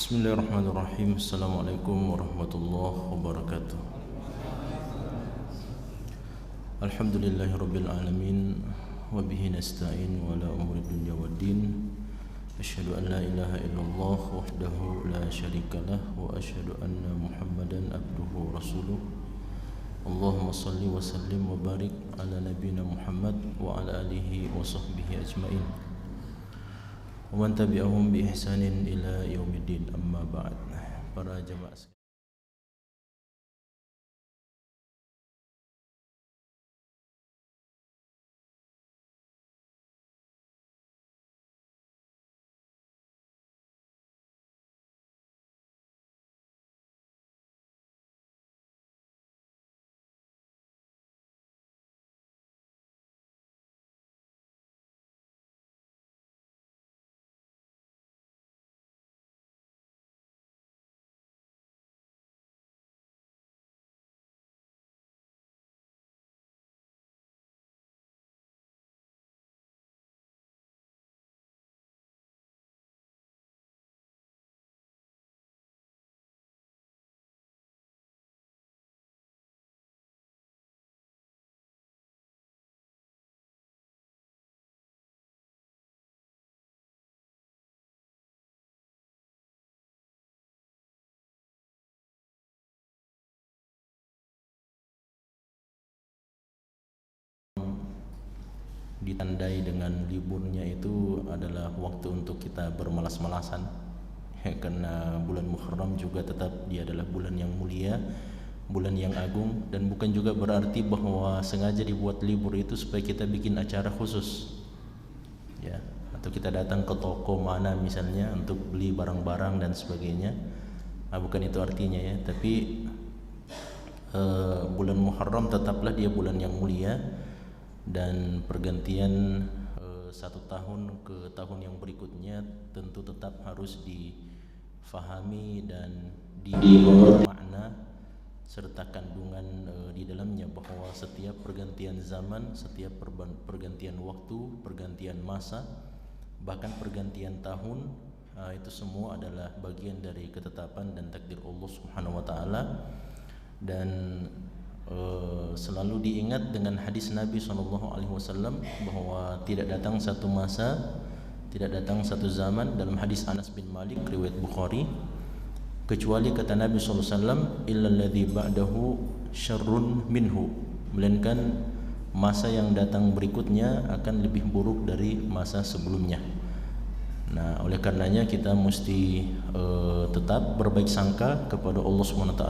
Bismillahirrahmanirrahim. Assalamualaikum warahmatullahi wabarakatuh. Alhamdulillahirabbil alamin wa bihi nasta'in wa la umuri dunya waddin. Asyhadu an la ilaha illallah wahdahu la syarikalah wa asyhadu anna Muhammadan abduhu wa rasuluh. Allahumma salli wa sallim wa barik ala nabiyyina Muhammad wa ala alihi wa sahbihi ajmain. Wa man tabi'ahum bi ihsanin ila yaumiddin, amma ba'd. Para jamaah ditandai dengan liburnya itu adalah waktu untuk kita bermalas-malasan karena bulan Muharram juga tetap dia adalah bulan yang mulia, bulan yang agung, dan bukan juga berarti bahwa sengaja dibuat libur itu supaya kita bikin acara khusus ya, atau kita datang ke toko mana misalnya untuk beli barang-barang dan sebagainya. Bukan itu artinya ya, tapi bulan Muharram tetaplah dia bulan yang mulia, dan pergantian satu tahun ke tahun yang berikutnya tentu tetap harus difahami dan dimengerti makna serta kandungan di dalamnya, bahwa setiap pergantian zaman, setiap pergantian waktu, pergantian masa, bahkan pergantian tahun, itu semua adalah bagian dari ketetapan dan takdir Allah Subhanahu wa taala. Dan selalu diingat dengan hadis Nabi SAW bahwa tidak datang satu masa, tidak datang satu zaman, dalam hadis Anas bin Malik riwayat Bukhari, kecuali kata Nabi SAW, illal ladzi ba'dahu syarrun minhu, melainkan masa yang datang berikutnya akan lebih buruk dari masa sebelumnya. Nah, oleh karenanya kita mesti tetap berbaik sangka kepada Allah SWT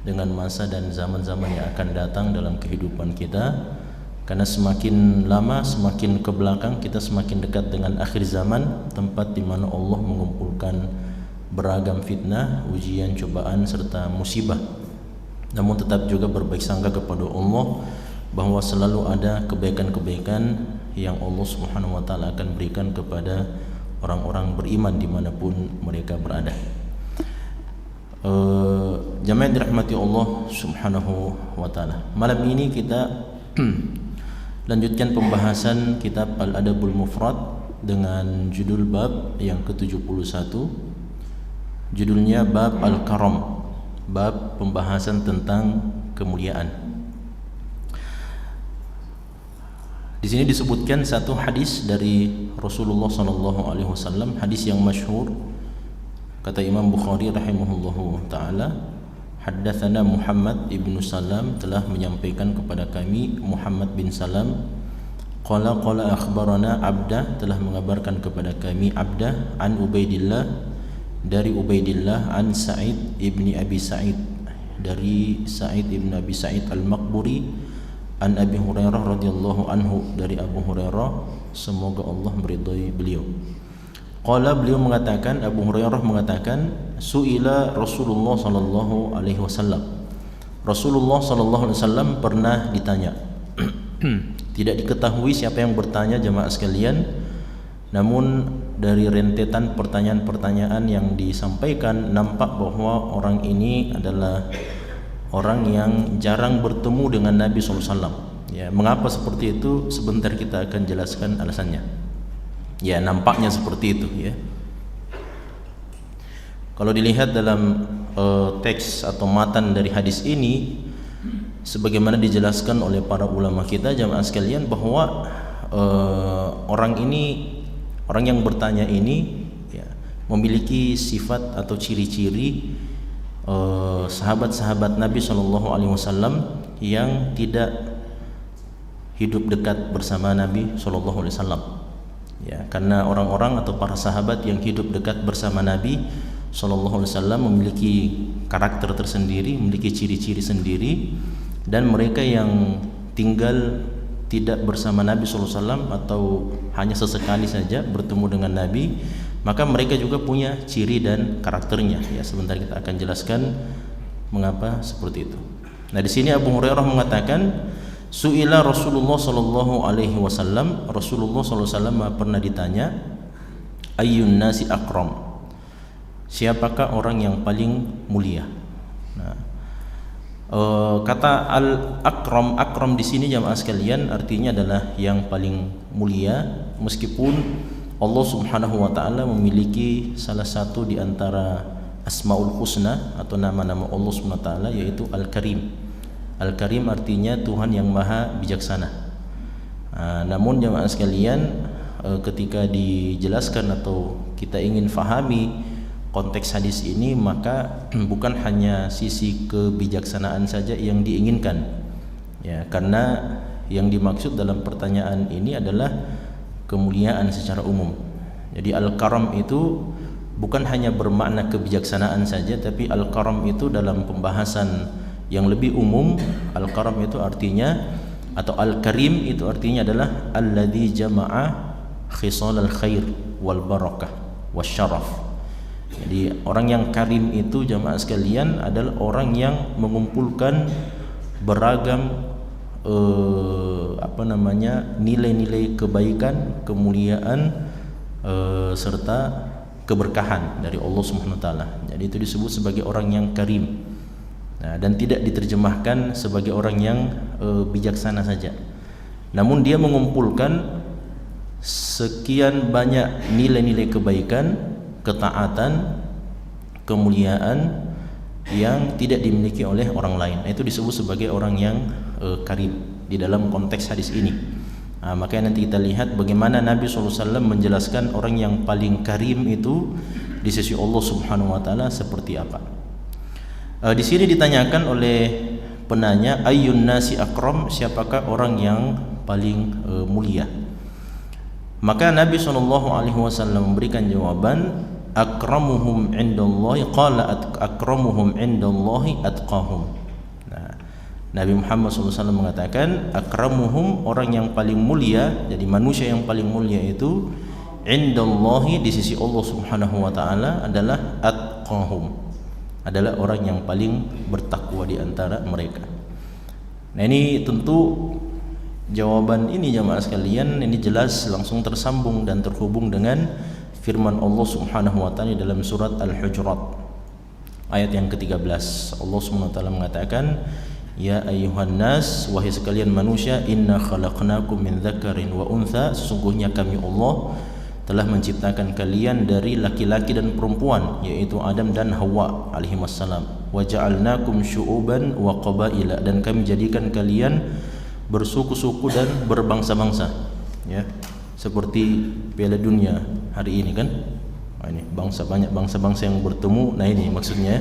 dengan masa dan zaman-zaman yang akan datang dalam kehidupan kita, karena semakin lama, semakin ke belakang kita semakin dekat dengan akhir zaman, tempat di mana Allah mengumpulkan beragam fitnah, ujian, cobaan serta musibah. Namun tetap juga berbaik sangka kepada Allah bahwa selalu ada kebaikan-kebaikan yang Allah Subhanahu wa taala akan berikan kepada orang-orang beriman dimanapun mereka berada. Jamaah dirahmati Allah Subhanahu wa taala. Malam ini kita lanjutkan pembahasan kitab Al-Adabul Mufrad dengan judul bab yang ke-71. Judulnya bab Al-Karam, bab pembahasan tentang kemuliaan. Di sini disebutkan satu hadis dari Rasulullah sallallahu alaihi wasallam, hadis yang masyhur. Kata Imam Bukhari rahimahullahu taala, haddatsana Muhammad ibnu Salam, telah menyampaikan kepada kami Muhammad bin Salam. Qala akhbarana Abdah, telah mengabarkan kepada kami Abdah, an Ubaidillah, dari Ubaidillah, an Sa'id ibni Abi Sa'id, dari Sa'id ibn Abi Sa'id al-Maqburi, an Abi Hurairah radhiyallahu anhu, dari Abu Hurairah, semoga Allah meridhai beliau. Qala, beliau mengatakan, Abu Hurairah mengatakan, su'ila Rasulullah sallallahu alaihi wasallam, Rasulullah sallallahu alaihi wasallam pernah ditanya. Tidak diketahui siapa yang bertanya jemaah sekalian, namun dari rentetan pertanyaan-pertanyaan yang disampaikan nampak bahwa orang ini adalah orang yang jarang bertemu dengan Nabi SAW. Ya, mengapa seperti itu? Sebentar kita akan jelaskan alasannya. Ya, nampaknya seperti itu. Ya. Kalau dilihat dalam teks atau matan dari hadis ini, sebagaimana dijelaskan oleh para ulama kita jamaah sekalian, bahwa orang yang bertanya ini ya, memiliki sifat atau ciri-ciri sahabat-sahabat Nabi Shallallahu Alaihi Wasallam yang tidak hidup dekat bersama Nabi Shallallahu Alaihi Wasallam. Ya, karena orang-orang atau para sahabat yang hidup dekat bersama Nabi Shallallahu Alaihi Wasallam memiliki karakter tersendiri, memiliki ciri-ciri sendiri, dan mereka yang tinggal tidak bersama Nabi Shallallahu Alaihi Wasallam atau hanya sesekali saja bertemu dengan Nabi, maka mereka juga punya ciri dan karakternya. Ya, sebentar kita akan jelaskan mengapa seperti itu. Nah, di sini Abu Hurairah mengatakan, su'ila Rasulullah sallallahu alaihi wasallam, Rasulullah sallallahu alaihi wasallam pernah ditanya, ayyun nasi akram, siapakah orang yang paling mulia? Nah, kata al-akram, akram di sini jamaah sekalian artinya adalah yang paling mulia, meskipun Allah Subhanahu wa taala memiliki salah satu di antara Asmaul Husna atau nama-nama Allah Subhanahu wa taala, yaitu Al-Karim. Al-Karim artinya Tuhan yang Maha Bijaksana. Namun jemaah sekalian, ketika dijelaskan atau kita ingin fahami konteks hadis ini, maka bukan hanya sisi kebijaksanaan saja yang diinginkan. Ya, karena yang dimaksud dalam pertanyaan ini adalah kemuliaan secara umum. Jadi al-karam itu bukan hanya bermakna kebijaksanaan saja, tapi al-karam itu dalam pembahasan yang lebih umum, al-karam itu artinya, atau al-karim itu artinya adalah alladzi jama'a khisal al-khair wal barakah wasyaraf. Jadi orang yang karim itu jamaah sekalian adalah orang yang mengumpulkan beragam nilai-nilai kebaikan, kemuliaan, serta keberkahan dari Allah Subhanahu wa taala. Jadi itu disebut sebagai orang yang karim. Nah, dan tidak diterjemahkan sebagai orang yang bijaksana saja. Namun dia mengumpulkan sekian banyak nilai-nilai kebaikan, ketaatan, kemuliaan yang tidak dimiliki oleh orang lain. Itu disebut sebagai orang yang karim di dalam konteks hadis ini. Makanya nanti kita lihat bagaimana Nabi SAW menjelaskan orang yang paling karim itu di sisi Allah Subhanahu wa taala seperti apa. Di sini ditanyakan oleh penanya, ayyun nasi akram, siapakah orang yang paling mulia? Maka Nabi SAW memberikan jawaban, akramuhum indallahi, qala akramuhum indallahi atqahum. Nah, Nabi Muhammad SAW mengatakan akramuhum, orang yang paling mulia, jadi manusia yang paling mulia itu indallahi, di sisi Allah Subhanahu wa taala adalah atqahum, adalah orang yang paling bertakwa di antara mereka. Nah, ini tentu jawaban ini jamaah sekalian, ini jelas langsung tersambung dan terhubung dengan firman Allah Subhanahu wa taala dalam surat Al-Hujurat ayat yang ke-13. Allah Subhanahu wa taala mengatakan, ya ayyuhan nas, wahai sekalian manusia, inna khalaqnakum min dzakarin wa untha, sesungguhnya kami Allah telah menciptakan kalian dari laki-laki dan perempuan, yaitu Adam dan Hawa alaihi wassalam. Wa ja'alnakum syu'uban wa qabaila, dan kami jadikan kalian bersuku-suku dan berbangsa-bangsa, ya. Seperti Piala Dunia hari ini kan. Nah, ini banyak bangsa-bangsa yang bertemu. Nah, ini maksudnya.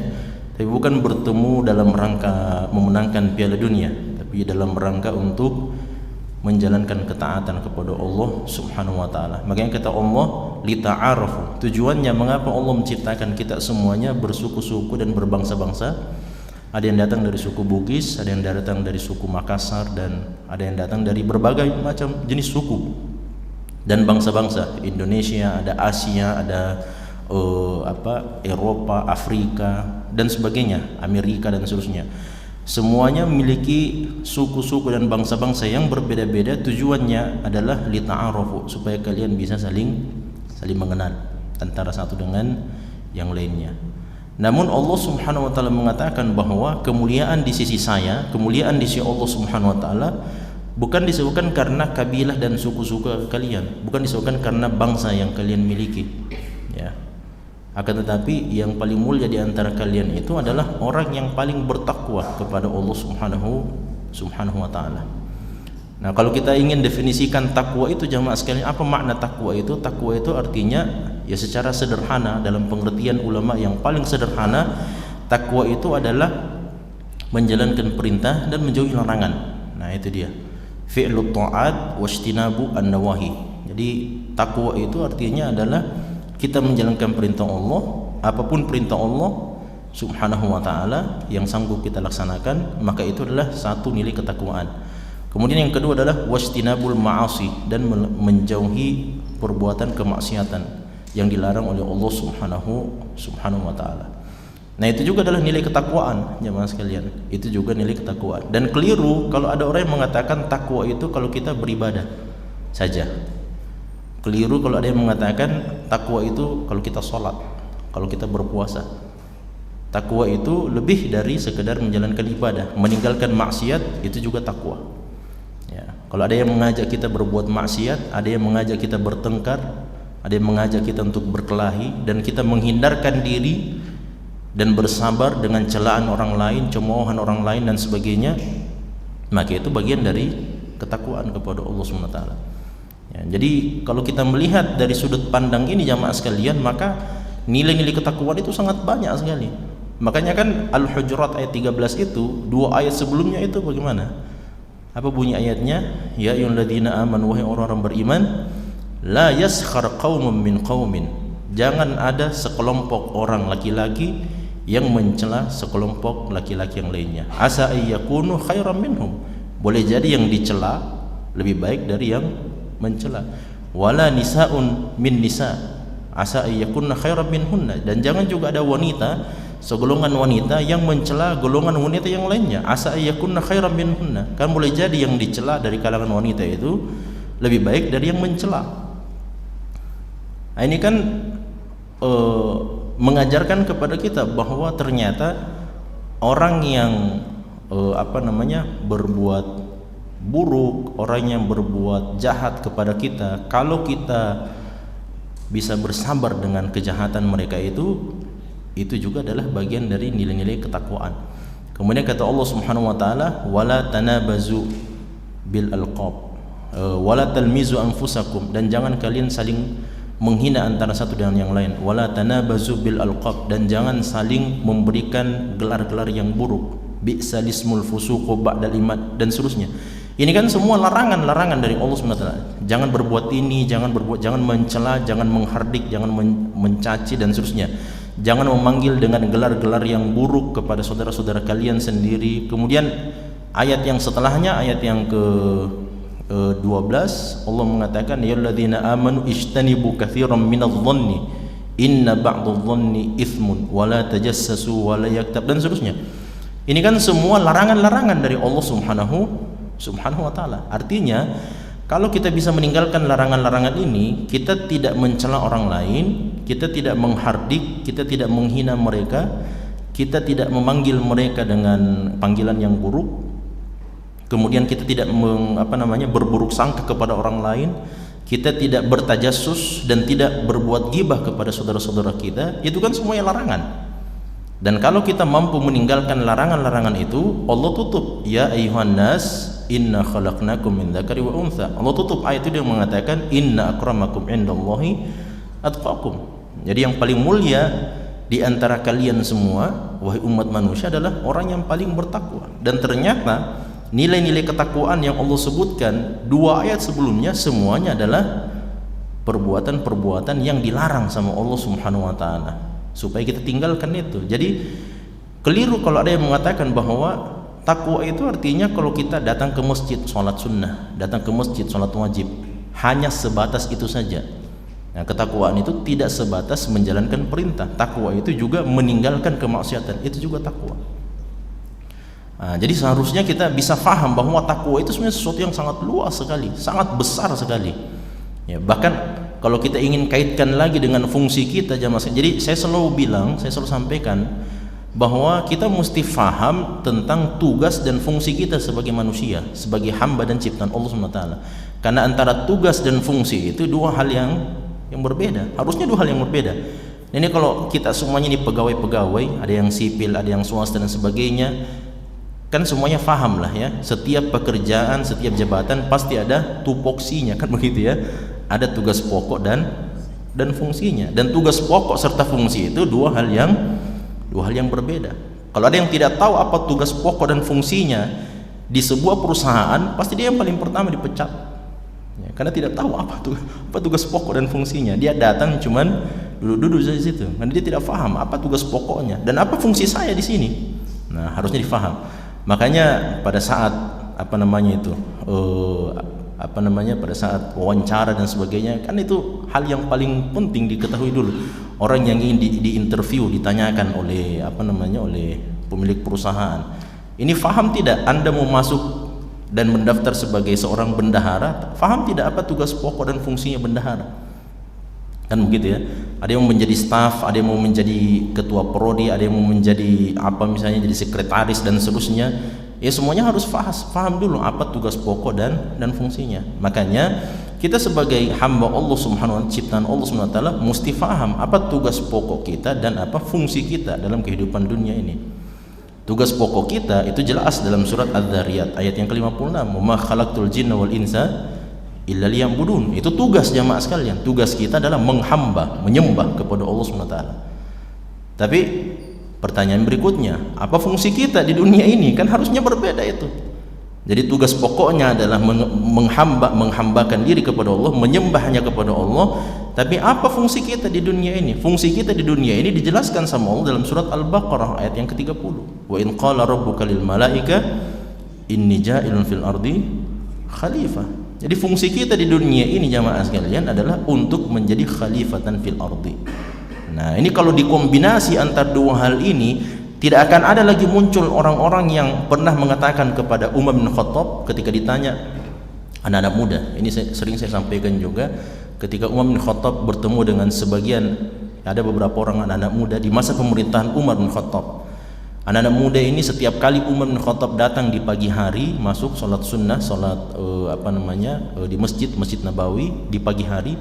Tapi bukan bertemu dalam rangka memenangkan Piala Dunia, tapi dalam rangka untuk menjalankan ketaatan kepada Allah Subhanahu wa taala. Makanya kata Allah, lita'arafu. Tujuannya mengapa Allah menciptakan kita semuanya bersuku-suku dan berbangsa-bangsa? Ada yang datang dari suku Bugis, ada yang datang dari suku Makassar, dan ada yang datang dari berbagai macam jenis suku dan bangsa-bangsa. Indonesia, ada Asia, ada Eropa, Afrika dan sebagainya, Amerika dan seterusnya. Semuanya memiliki suku-suku dan bangsa-bangsa yang berbeda-beda. Tujuannya adalah lita'arafu, supaya kalian bisa saling mengenal antara satu dengan yang lainnya. Namun Allah Subhanahu wa taala mengatakan bahwa kemuliaan di sisi saya, kemuliaan di sisi Allah Subhanahu wa taala bukan disebutkan karena kabilah dan suku-suku kalian, bukan disebutkan karena bangsa yang kalian miliki, ya. Akan tetapi yang paling mulia di antara kalian itu adalah orang yang paling bertakwa kepada Allah Subhanahu wa taala. Nah, kalau kita ingin definisikan takwa itu jamaah sekalian, apa makna takwa itu? Takwa itu artinya ya secara sederhana, dalam pengertian ulama yang paling sederhana, takwa itu adalah menjalankan perintah dan menjauhi larangan. Nah, itu dia. Fi'lut ta'at wajtinabu an-nawahi. Jadi takwa itu artinya adalah kita menjalankan perintah Allah, apapun perintah Allah Subhanahu wa taala yang sanggup kita laksanakan, maka itu adalah satu nilai ketakwaan. Kemudian yang kedua adalah wajtinabul ma'asi, dan menjauhi perbuatan kemaksiatan yang dilarang oleh Allah Subhanahu wa taala. Nah, itu juga adalah nilai ketakwaan, jemaah sekalian. Itu juga nilai ketakwaan. Dan keliru kalau ada orang yang mengatakan takwa itu kalau kita beribadah saja. Keliru kalau ada yang mengatakan takwa itu kalau kita sholat, kalau kita berpuasa. Takwa itu lebih dari sekedar menjalankan ibadah. Meninggalkan maksiat itu juga takwa, ya. Kalau ada yang mengajak kita berbuat maksiat, ada yang mengajak kita bertengkar, ada yang mengajak kita untuk berkelahi, dan kita menghindarkan diri dan bersabar dengan celaan orang lain, cemoohan orang lain dan sebagainya, maka itu bagian dari ketakwaan kepada Allah Subhanahu wa taala. Ya, jadi kalau kita melihat dari sudut pandang ini jamaah sekalian, maka nilai-nilai ketakwaan itu sangat banyak sekali. Makanya kan Al-Hujurat ayat 13 itu, dua ayat sebelumnya itu bagaimana? Apa bunyi ayatnya? Ya ayyuhalladzina amanu, wahai orang-orang beriman, la yaskhar qaumun min qaumin. Jangan ada sekelompok orang laki-laki yang mencela sekelompok laki-laki yang lainnya. Asa ayyakunu khairan minhum. Boleh jadi yang dicela lebih baik dari yang mencela. Wala nisaun min nisa, asa ayyakunna khairan minhunna. Dan jangan juga ada wanita, segolongan wanita yang mencela golongan wanita yang lainnya. Asa ayyakunna khairan minhunna. Kan boleh jadi yang dicela dari kalangan wanita itu lebih baik dari yang mencela. Nah, ini kan mengajarkan kepada kita bahwa ternyata orang yang berbuat buruk, orang yang berbuat jahat kepada kita, kalau kita bisa bersabar dengan kejahatan mereka itu juga adalah bagian dari nilai-nilai ketakwaan. Kemudian kata Allah Subhanahu wa taala, wala tanabazu bil alqab wala talmizu anfusakum, dan jangan kalian saling menghina antara satu dengan yang lain. Wala tanabazu bil alqab, dan jangan saling memberikan gelar-gelar yang buruk. Bi'salismul fusuqu ba'dal iman, dan seterusnya. Ini kan semua larangan-larangan dari Allah Subhanahu wa taala. Jangan berbuat ini, jangan mencela, jangan menghardik, jangan mencaci dan seterusnya. Jangan memanggil dengan gelar-gelar yang buruk kepada saudara-saudara kalian sendiri. Kemudian ayat yang setelahnya, ayat yang ke-12, Allah mengatakan ya alladzina amanu ijtanibu katsiran minadh-dhanni inna ba'dadh-dhanni itsmun wa la tajassasu wa la yaktab, dan seterusnya. Ini kan semua larangan-larangan dari Allah Subhanahu wa taala. Artinya kalau kita bisa meninggalkan larangan-larangan ini, kita tidak mencela orang lain, kita tidak menghardik, kita tidak menghina mereka, kita tidak memanggil mereka dengan panggilan yang buruk, kemudian kita tidak berburuk sangka kepada orang lain, kita tidak bertajassus dan tidak berbuat ghibah kepada saudara-saudara kita. Itu kan semuanya larangan. Dan kalau kita mampu meninggalkan larangan-larangan itu, Allah tutup, ya ayyuhan nas inna khalaqnakum min dzakari wa untha. Allah tutup ayat itu dengan mengatakan inna akramakum indallahi atqakum. Jadi yang paling mulia di antara kalian semua, wahai umat manusia, adalah orang yang paling bertakwa. Dan ternyata nilai-nilai ketakwaan yang Allah sebutkan dua ayat sebelumnya semuanya adalah perbuatan-perbuatan yang dilarang sama Allah Subhanahu wa taala, supaya kita tinggalkan itu. Jadi keliru kalau ada yang mengatakan bahwa takwa itu artinya kalau kita datang ke masjid sholat sunnah, datang ke masjid sholat wajib, hanya sebatas itu saja. Nah, ketakwaan itu tidak sebatas menjalankan perintah. Takwa itu juga meninggalkan kemaksiatan, itu juga takwa. Nah, jadi seharusnya kita bisa faham bahwa takwa itu sebenarnya sesuatu yang sangat luas sekali, sangat besar sekali. Ya, bahkan kalau kita ingin kaitkan lagi dengan fungsi kita jamaah, jadi saya selalu bilang, saya selalu sampaikan bahwa kita mesti faham tentang tugas dan fungsi kita sebagai manusia, sebagai hamba dan ciptaan Allah SWT. Karena antara tugas dan fungsi itu dua hal yang berbeda, harusnya dua hal yang berbeda. Ini kalau kita semuanya ini pegawai-pegawai, ada yang sipil, ada yang swasta dan sebagainya, kan semuanya faham lah ya, setiap pekerjaan, setiap jabatan pasti ada tupoksinya, kan begitu ya, ada tugas pokok dan fungsinya. Dan tugas pokok serta fungsi itu dua hal yang berbeda. Kalau ada yang tidak tahu apa tugas pokok dan fungsinya di sebuah perusahaan, pasti dia yang paling pertama dipecat ya, karena tidak tahu apa tugas pokok dan fungsinya. Dia datang cuman duduk-duduk di situ, karena dia tidak paham apa tugas pokoknya dan apa fungsi saya di sini. Nah, harusnya difaham. Makanya pada saat pada saat wawancara dan sebagainya, kan itu hal yang paling penting diketahui dulu. Orang yang ingin diinterview, ditanyakan oleh oleh pemilik perusahaan, ini faham tidak Anda mau masuk dan mendaftar sebagai seorang bendahara? Faham tidak apa tugas pokok dan fungsinya bendahara? Kan begitu ya. Ada yang mau menjadi staf, ada yang mau menjadi ketua prodi, ada yang mau menjadi misalnya jadi sekretaris dan seterusnya. Ya semuanya harus faham dulu apa tugas pokok dan fungsinya. Makanya kita sebagai hamba Allah Subhanahu wa taala, ciptaan Allah Subhanahu wa taala, mesti faham apa tugas pokok kita dan apa fungsi kita dalam kehidupan dunia ini. Tugas pokok kita itu jelas dalam surat Adz-Dzariyat ayat yang ke-56, "Wa ma khalaqtul jinna wal insa illa liya'budun." Itu tugas jamaah sekalian. Tugas kita adalah menyembah kepada Allah Subhanahu wa taala. Tapi pertanyaan berikutnya, apa fungsi kita di dunia ini? Kan harusnya berbeda itu. Jadi tugas pokoknya adalah menghambakan diri kepada Allah, menyembah hanya kepada Allah. Tapi apa fungsi kita di dunia ini? Fungsi kita di dunia ini dijelaskan sama Allah dalam surat Al-Baqarah ayat yang ke-30. Wa in qala rabbuka lil malaika inni ja'ilun fil ardi khalifah. Jadi fungsi kita di dunia ini jamaah sekalian adalah untuk menjadi khalifatan fil ardi. Nah, ini kalau dikombinasi antara dua hal ini, tidak akan ada lagi muncul orang-orang yang pernah mengatakan kepada Umar bin Khattab ketika ditanya, anak-anak muda, ini sering saya sampaikan juga, ketika Umar bin Khattab bertemu dengan ada beberapa orang anak-anak muda di masa pemerintahan Umar bin Khattab. Anak-anak muda ini setiap kali Umar bin Khattab datang di pagi hari, masuk sholat sunnah, di Masjid Nabawi di pagi hari,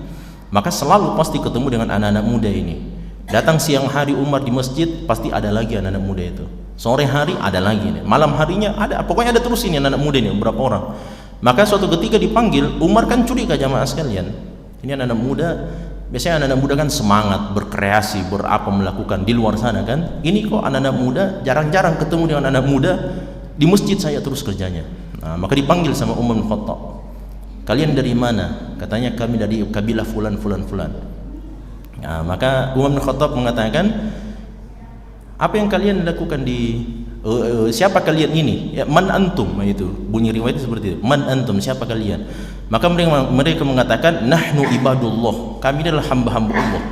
maka selalu pasti ketemu dengan anak-anak muda ini. Datang siang hari Umar di masjid, pasti ada lagi anak-anak muda itu. Sore hari ada lagi, malam harinya ada, pokoknya ada terus ini anak-anak muda ini, beberapa orang. Maka suatu ketika dipanggil, Umar kan curiga jamaah sekalian. Ini anak-anak muda, biasanya anak-anak muda kan semangat, berkreasi, melakukan di luar sana kan. Ini kok anak-anak muda, jarang-jarang ketemu dengan anak muda, di masjid saya terus kerjanya. Nah, maka dipanggil sama Umar bin Khattab. Kalian dari mana? Katanya kami dari kabilah fulan. Nah, maka Umar bin Khattab mengatakan, apa yang kalian lakukan siapa kalian ini? Ya, man antum, itu bunyi riwayatnya seperti itu. Man antum, siapa kalian? Maka mereka mengatakan, nahnu ibadullah, kami adalah hamba-hamba Allah.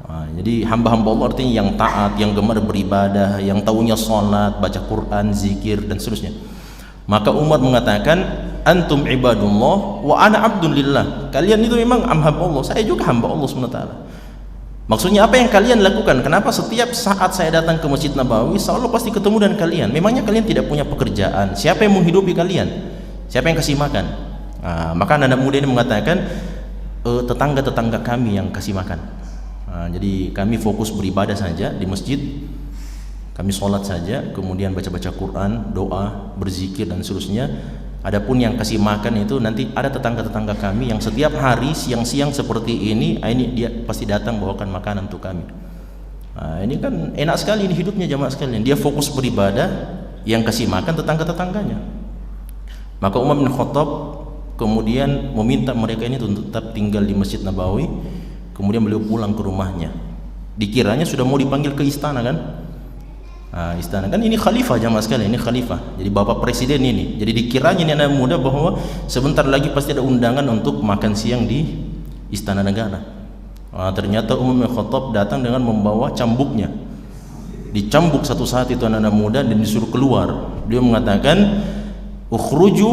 Nah, jadi hamba-hamba Allah artinya yang taat, yang gemar beribadah, yang tahunya salat, baca Quran, zikir dan seterusnya. Maka Umar mengatakan, antum ibadullah wa ana abdulillah. Kalian itu memang hamba Allah, saya juga hamba Allah SWT. Maksudnya apa yang kalian lakukan? Kenapa setiap saat saya datang ke Masjid Nabawi selalu pasti ketemu dengan kalian? Memangnya kalian tidak punya pekerjaan? Siapa yang menghidupi kalian? Siapa yang kasih makan? Nah, maka anak muda ini mengatakan, tetangga-tetangga kami yang kasih makan. Nah, jadi kami fokus beribadah saja di masjid. Kami sholat saja, kemudian baca-baca Quran, doa, berzikir dan seterusnya. Adapun yang kasih makan itu nanti ada tetangga-tetangga kami yang setiap hari siang-siang seperti ini dia pasti datang bawakan makanan untuk kami. Nah, ini kan enak sekali ini hidupnya jamaah sekalian. Dia fokus beribadah, yang kasih makan tetangga-tetangganya. Maka Umar bin Khattab kemudian meminta mereka ini untuk tetap tinggal di Masjid Nabawi. Kemudian beliau pulang ke rumahnya. Dikiranya sudah mau dipanggil ke istana kan? Nah, istana kan ini khalifah jamaah sekalian, ini khalifah. Jadi bapak presiden ini. Jadi dikiranya ini anak muda bahwa sebentar lagi pasti ada undangan untuk makan siang di istana negara. Nah, ternyata Umar bin Khattab datang dengan membawa cambuknya. Dicambuk satu saat itu anak-anak muda dan disuruh keluar. Dia mengatakan, "Ukhruju,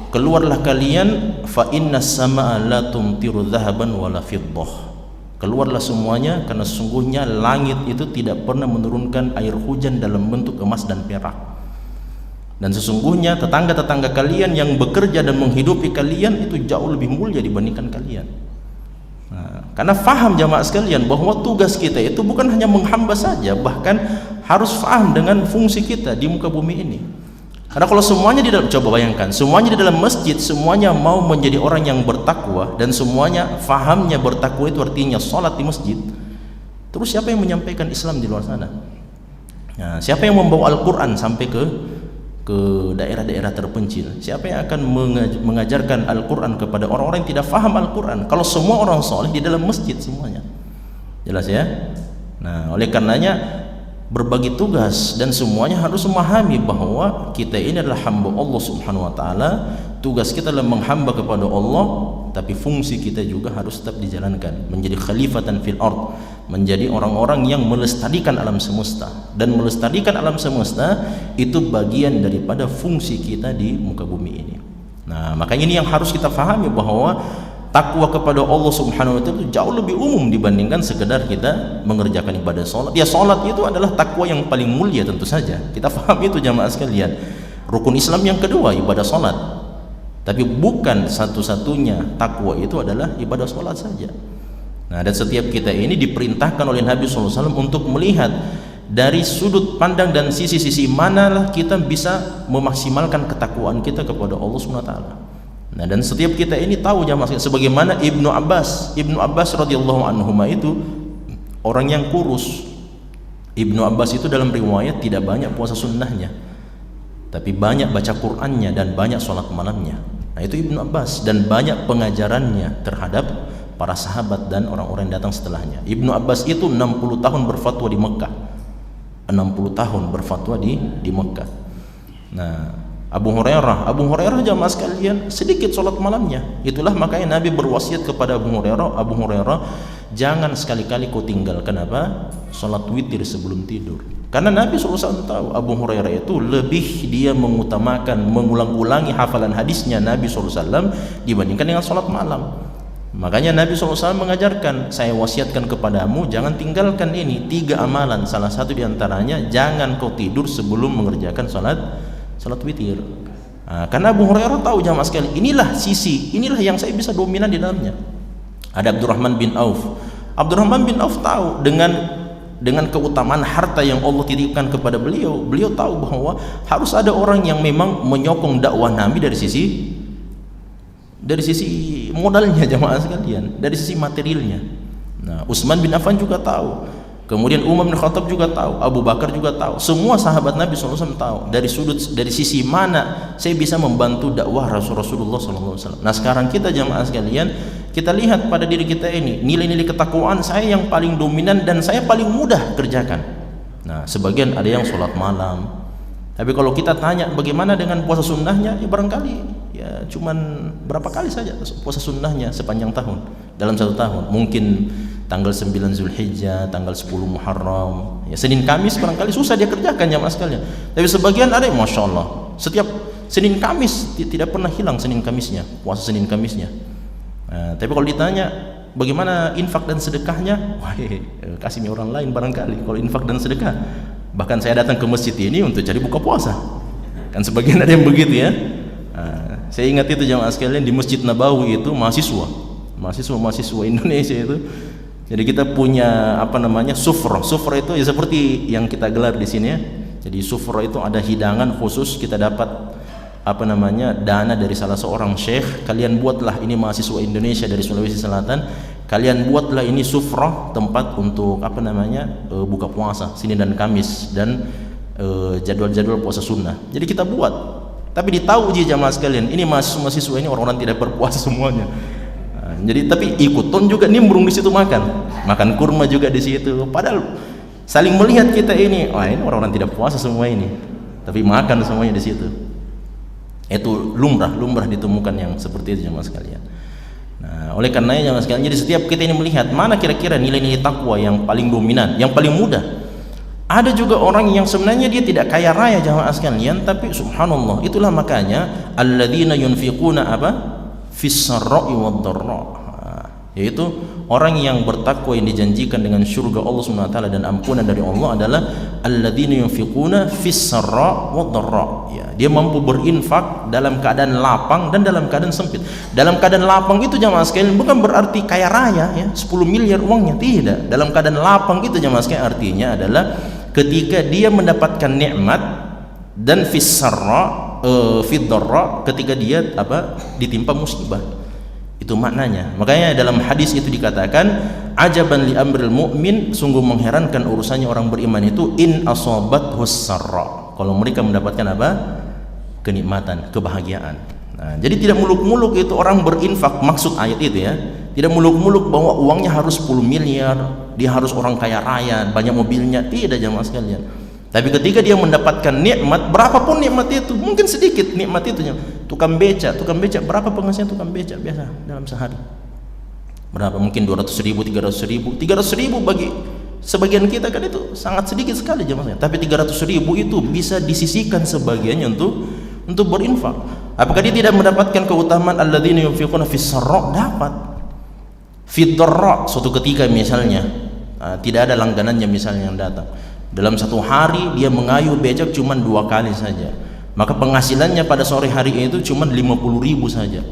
keluarlah kalian, fa inna as-samaa la tumtiru dhahaban wala fiddah." Keluarlah semuanya karena sesungguhnya langit itu tidak pernah menurunkan air hujan dalam bentuk emas dan perak. Dan sesungguhnya tetangga-tetangga kalian yang bekerja dan menghidupi kalian itu jauh lebih mulia dibandingkan kalian. Nah, karena faham jamaah sekalian bahwa tugas kita itu bukan hanya menghamba saja, bahkan harus faham dengan fungsi kita di muka bumi ini. Karena kalau semuanya di dalam, coba bayangkan, semuanya di dalam masjid, semuanya mau menjadi orang yang bertakwa dan semuanya fahamnya bertakwa itu artinya sholat di masjid. Terus siapa yang menyampaikan Islam di luar sana? Nah, siapa yang membawa Al-Quran sampai ke daerah-daerah terpencil? Siapa yang akan mengajarkan Al-Quran kepada orang-orang yang tidak faham Al-Quran? Kalau semua orang soleh di dalam masjid semuanya, jelas ya. Nah, oleh karenanya berbagi tugas dan semuanya harus memahami bahwa kita ini adalah hamba Allah Subhanahu wa taala. Tugas kita adalah menghamba kepada Allah, tapi fungsi kita juga harus tetap dijalankan, menjadi khalifatan fil ard, menjadi orang-orang yang melestarikan alam semesta. Dan melestarikan alam semesta itu bagian daripada fungsi kita di muka bumi ini. Nah, makanya ini yang harus kita fahami bahwa takwa kepada Allah Subhanahu wa taala itu jauh lebih umum dibandingkan sekedar kita mengerjakan ibadah salat. Ya, salat itu adalah takwa yang paling mulia tentu saja. Kita faham itu jamaah sekalian. Rukun Islam yang kedua ibadah salat. Tapi bukan satu-satunya takwa itu adalah ibadah salat saja. Nah, dan setiap kita ini diperintahkan oleh Nabi sallallahu alaihi wasallam untuk melihat dari sudut pandang dan sisi-sisi manalah kita bisa memaksimalkan ketakwaan kita kepada Allah Subhanahu wa taala. Nah, dan setiap kita ini tahu jamaah sebagaimana Ibnu Abbas radhiyallahu anhuma itu orang yang kurus. Ibnu Abbas itu dalam riwayat tidak banyak puasa sunnahnya, tapi banyak baca Qur'annya dan banyak sholat malamnya. Nah, itu Ibnu Abbas, dan banyak pengajarannya terhadap para sahabat dan orang-orang yang datang setelahnya. Ibnu Abbas itu 60 tahun berfatwa di Mekah. 60 tahun berfatwa di Mekah. Nah, Abu Hurairah jamaah sekalian sedikit sholat malamnya. Itulah makanya Nabi berwasiat kepada Abu Hurairah, jangan sekali-kali kau tinggalkan apa? Sholat witir sebelum tidur. Karena Nabi SAW tahu Abu Hurairah itu lebih dia mengutamakan mengulang-ulangi hafalan hadisnya Nabi SAW dibandingkan dengan sholat malam. Makanya Nabi SAW mengajarkan, saya wasiatkan kepadamu jangan tinggalkan ini 3 amalan. Salah satu diantaranya jangan kau tidur sebelum mengerjakan sholat witir. Nah, karena Abu Hurairah tahu jamaah sekali, inilah yang saya bisa dominan di dalamnya. Ada Abdurrahman bin Auf tahu dengan keutamaan harta yang Allah titipkan kepada beliau tahu bahwa harus ada orang yang memang menyokong dakwah Nabi dari sisi modalnya jamaah sekalian, dari sisi materialnya. Nah, Utsman bin Affan juga tahu. Kemudian Umar bin Khattab juga tahu, Abu Bakar juga tahu, semua sahabat Nabi SAW tahu dari sisi mana saya bisa membantu dakwah Rasulullah SAW. Nah, sekarang kita jamaah sekalian, kita lihat pada diri kita ini, nilai-nilai ketakwaan saya yang paling dominan dan saya paling mudah kerjakan. Nah, sebagian ada yang sholat malam, tapi kalau kita tanya bagaimana dengan puasa sunnahnya, ya barangkali ya cuman berapa kali saja puasa sunnahnya sepanjang tahun, dalam 1 tahun. Mungkin tanggal 9 Zulhijjah, tanggal 10 Muharram, ya Senin Kamis barangkali susah dia kerjakan jamaah sekalian. Tapi sebagian ada yang Masya Allah setiap Senin Kamis tidak pernah hilang Senin Kamisnya, puasa Senin Kamisnya. Nah, tapi kalau ditanya bagaimana infak dan sedekahnya, wah, kasih orang lain barangkali kalau infak dan sedekah. Bahkan saya datang ke masjid ini untuk cari buka puasa, kan sebagian ada yang begitu ya. Nah, saya ingat itu jamaah sekalian, di Masjid Nabawi itu mahasiswa Indonesia itu Jadi kita punya apa namanya sufro. Sufro itu ya seperti yang kita gelar di sini ya. Jadi sufro itu ada hidangan khusus, kita dapat apa namanya dana dari salah seorang syekh. Kalian buatlah, ini mahasiswa Indonesia dari Sulawesi Selatan. Kalian buatlah ini sufro, tempat untuk apa namanya buka puasa Senin dan Kamis dan jadwal-jadwal puasa sunnah. Jadi kita buat. Tapi ditahu uji jamaah sekalian, ini mahasiswa ini orang-orang tidak berpuasa semuanya. Jadi tapi ikuton juga nimbrung di situ makan kurma juga di situ. Padahal saling melihat kita ini, wah ini orang-orang tidak puasa semua ini, tapi makan semuanya di situ. Itu lumrah ditemukan yang seperti itu jemaah sekalian. Nah, oleh karenanya jemaah sekalian, jadi setiap kita ini melihat mana kira-kira nilai-nilai takwa yang paling dominan, yang paling mudah. Ada juga orang yang sebenarnya dia tidak kaya raya jemaah sekalian, tapi subhanallah, itulah makanya alladzina yunfiquna apa? Fis sarra'i wad dharra, yaitu orang yang bertakwa yang dijanjikan dengan surga Allah Subhanahu wa taala dan ampunan dari Allah adalah alladzina yunfiquna fis sarra' wad dharra. Ya, dia mampu berinfak dalam keadaan lapang dan dalam keadaan sempit. Dalam keadaan lapang itu jemaah sekalian bukan berarti kaya raya ya, 10 miliar uangnya, tidak. Dalam keadaan lapang itu jemaah sekalian artinya adalah ketika dia mendapatkan nikmat, dan fis sarra' fid dharra, ketika dia apa ditimpa musibah. Itu maknanya. Makanya dalam hadis itu dikatakan ajaban li amril mu'min, sungguh mengherankan urusannya orang beriman itu in asabathus sarra, kalau mereka mendapatkan apa? Kenikmatan, kebahagiaan. Nah, jadi tidak muluk-muluk itu orang berinfak, maksud ayat itu ya. Tidak muluk-muluk bahwa uangnya harus 10 miliar, dia harus orang kaya raya, banyak mobilnya, tidak jemaah sekalian. Tapi ketika dia mendapatkan nikmat, berapapun nikmat itu, mungkin sedikit nikmat itu, tukang beca berapa penghasilan tukang beca biasa dalam sehari? Berapa? Mungkin 200.000, 300.000. 300.000 bagi sebagian kita kan itu sangat sedikit sekali jemaah. Tapi 300.000 itu bisa disisihkan sebagiannya untuk berinfak. Apakah dia tidak mendapatkan keutamaan alladzina yunfiquna fis sarra? Dapat. Fid dharra, suatu ketika misalnya tidak ada langganannya misalnya yang datang. Dalam satu hari dia mengayuh becak cuma 2 kali saja, maka penghasilannya pada sore hari itu cuma 50.000 saja.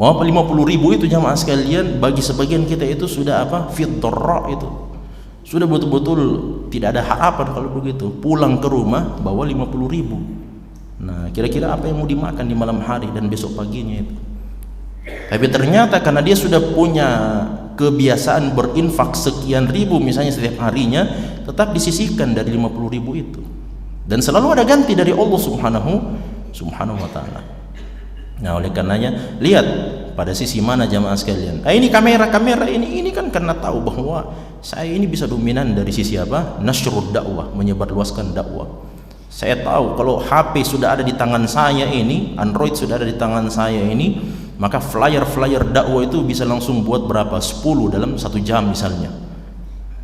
Wah, 50.000 itu jamaah sekalian bagi sebagian kita itu sudah apa? Fid dharra, itu sudah betul-betul tidak ada harapan kalau begitu. Pulang ke rumah bawa 50.000. Nah, kira-kira apa yang mau dimakan di malam hari dan besok paginya itu? Tapi ternyata karena dia sudah punya kebiasaan berinfak sekian ribu misalnya setiap harinya, tetap disisihkan dari 50.000 itu, dan selalu ada ganti dari Allah subhanahu wa ta'ala. Nah, oleh karenanya lihat pada sisi mana jamaah sekalian. Ini kamera ini kan karena tahu bahwa saya ini bisa dominan dari sisi apa? Nasrud dakwah, menyebarluaskan dakwah. Saya tahu kalau HP sudah ada di tangan saya ini, Android sudah ada di tangan saya ini, maka flyer dakwah itu bisa langsung buat berapa? 10 dalam 1 jam misalnya.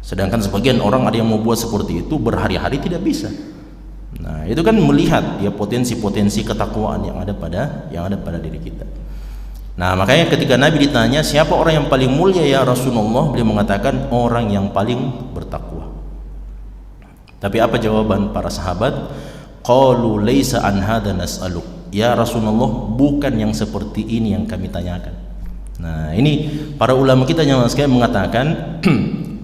Sedangkan sebagian orang ada yang mau buat seperti itu berhari-hari tidak bisa. Nah, itu kan melihat ya potensi-potensi ketakwaan yang ada pada diri kita. Nah, makanya ketika Nabi ditanya siapa orang yang paling mulia ya Rasulullah, beliau mengatakan orang yang paling bertakwa. Tapi apa jawaban para sahabat? Qalu laisa an hadza nas'aluk. Ya Rasulullah, bukan yang seperti ini yang kami tanyakan. Nah, ini para ulama kita yang sekalian mengatakan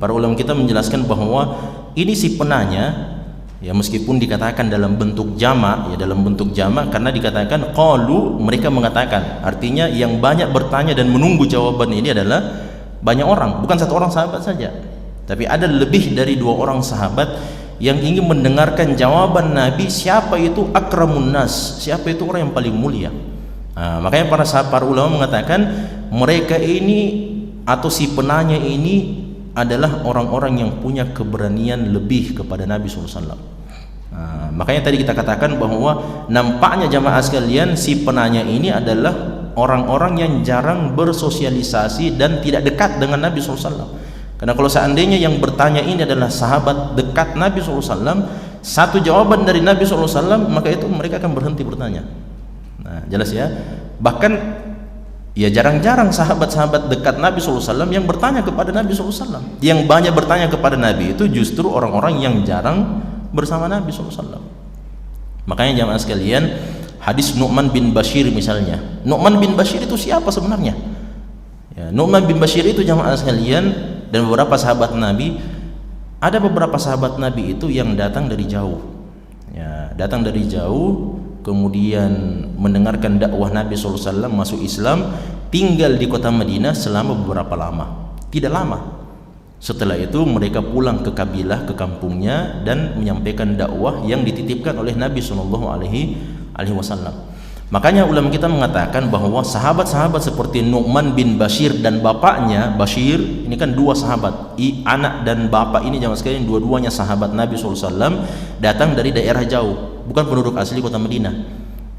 para ulama kita menjelaskan bahwa ini si penanya ya, meskipun dikatakan dalam bentuk jamak ya, dalam bentuk jamak karena dikatakan qalu, mereka mengatakan, artinya yang banyak bertanya dan menunggu jawaban ini adalah banyak orang, bukan 1 orang sahabat saja, tapi ada lebih dari 2 orang sahabat yang ingin mendengarkan jawaban Nabi, siapa itu akramun nas, siapa itu orang yang paling mulia. Nah, makanya para ulama mengatakan mereka ini atau si penanya ini adalah orang-orang yang punya keberanian lebih kepada Nabi SAW. Nah, makanya tadi kita katakan bahwa nampaknya jamaah sekalian si penanya ini adalah orang-orang yang jarang bersosialisasi dan tidak dekat dengan Nabi SAW. Karena kalau seandainya yang bertanya ini adalah sahabat dekat Nabi SAW, satu jawaban dari Nabi SAW, maka itu mereka akan berhenti bertanya. Nah, jelas ya. Bahkan ya jarang-jarang sahabat-sahabat dekat Nabi SAW yang bertanya kepada Nabi SAW. Yang banyak bertanya kepada Nabi itu justru orang-orang yang jarang bersama Nabi SAW. Makanya jamaah sekalian, hadis Nu'man bin Bashir misalnya. Nu'man bin Bashir itu siapa sebenarnya? Ya, Nu'man bin Bashir itu jamaah sekalian Dan beberapa sahabat Nabi, ada beberapa sahabat Nabi itu yang datang dari jauh, ya, datang dari jauh, kemudian mendengarkan dakwah Nabi SAW, masuk Islam, tinggal di kota Madinah selama beberapa lama, tidak lama. Setelah itu mereka pulang ke kabilah, ke kampungnya, dan menyampaikan dakwah yang dititipkan oleh Nabi SAW. Makanya ulama kita mengatakan bahwa sahabat-sahabat seperti Nu'man bin Bashir dan bapaknya Bashir, ini kan dua sahabat, anak dan bapak ini jamaah sekalian dua-duanya sahabat Nabi SAW, datang dari daerah jauh, bukan penduduk asli kota Madinah.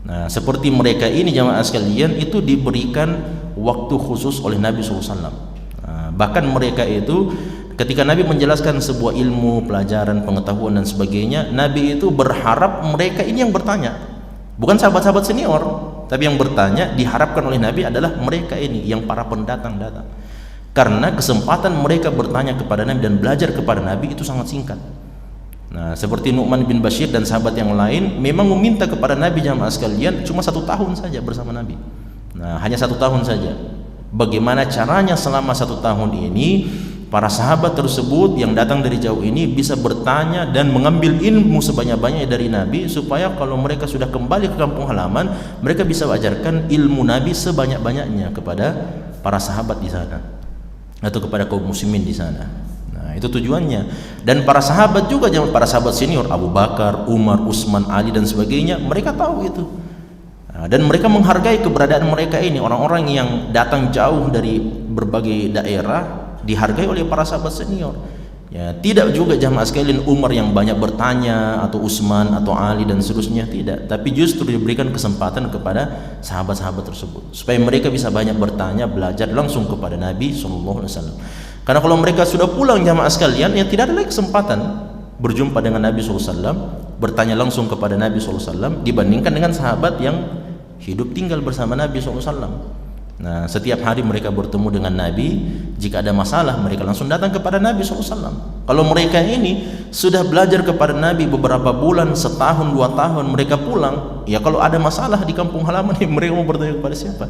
Nah, seperti mereka ini jamaah sekalian itu diberikan waktu khusus oleh Nabi SAW. Nah, bahkan mereka itu ketika Nabi menjelaskan sebuah ilmu, pelajaran, pengetahuan dan sebagainya, Nabi itu berharap mereka ini yang bertanya. Bukan sahabat-sahabat senior, tapi yang bertanya diharapkan oleh Nabi adalah mereka ini yang para pendatang datang. Karena kesempatan mereka bertanya kepada Nabi dan belajar kepada Nabi itu sangat singkat. Nah, seperti Nu'man bin Bashir dan sahabat yang lain memang meminta kepada Nabi jamaah sekalian cuma 1 tahun saja bersama Nabi. Nah, hanya 1 tahun saja. Bagaimana caranya selama 1 tahun ini para sahabat tersebut yang datang dari jauh ini bisa bertanya dan mengambil ilmu sebanyak-banyaknya dari Nabi, supaya kalau mereka sudah kembali ke kampung halaman, mereka bisa ajarkan ilmu Nabi sebanyak-banyaknya kepada para sahabat di sana atau kepada kaum muslimin di sana. Nah, itu tujuannya. Dan para sahabat juga, para sahabat senior Abu Bakar, Umar, Utsman, Ali dan sebagainya, mereka tahu itu. Nah, dan mereka menghargai keberadaan mereka ini, orang-orang yang datang jauh dari berbagai daerah, dihargai oleh para sahabat senior. Ya, tidak juga jamaah sekalian Umar yang banyak bertanya atau Utsman atau Ali dan seterusnya, tidak, tapi justru diberikan kesempatan kepada sahabat-sahabat tersebut supaya mereka bisa banyak bertanya, belajar langsung kepada Nabi SAW. Karena kalau mereka sudah pulang jamaah sekalian, ya tidak ada lagi kesempatan berjumpa dengan Nabi SAW, bertanya langsung kepada Nabi SAW, dibandingkan dengan sahabat yang hidup tinggal bersama Nabi SAW. Nah, setiap hari mereka bertemu dengan Nabi. Jika ada masalah, mereka langsung datang kepada Nabi SAW. Kalau mereka ini sudah belajar kepada Nabi beberapa bulan, setahun, 2 tahun, mereka pulang, ya kalau ada masalah di kampung halaman, mereka mau bertanya kepada siapa?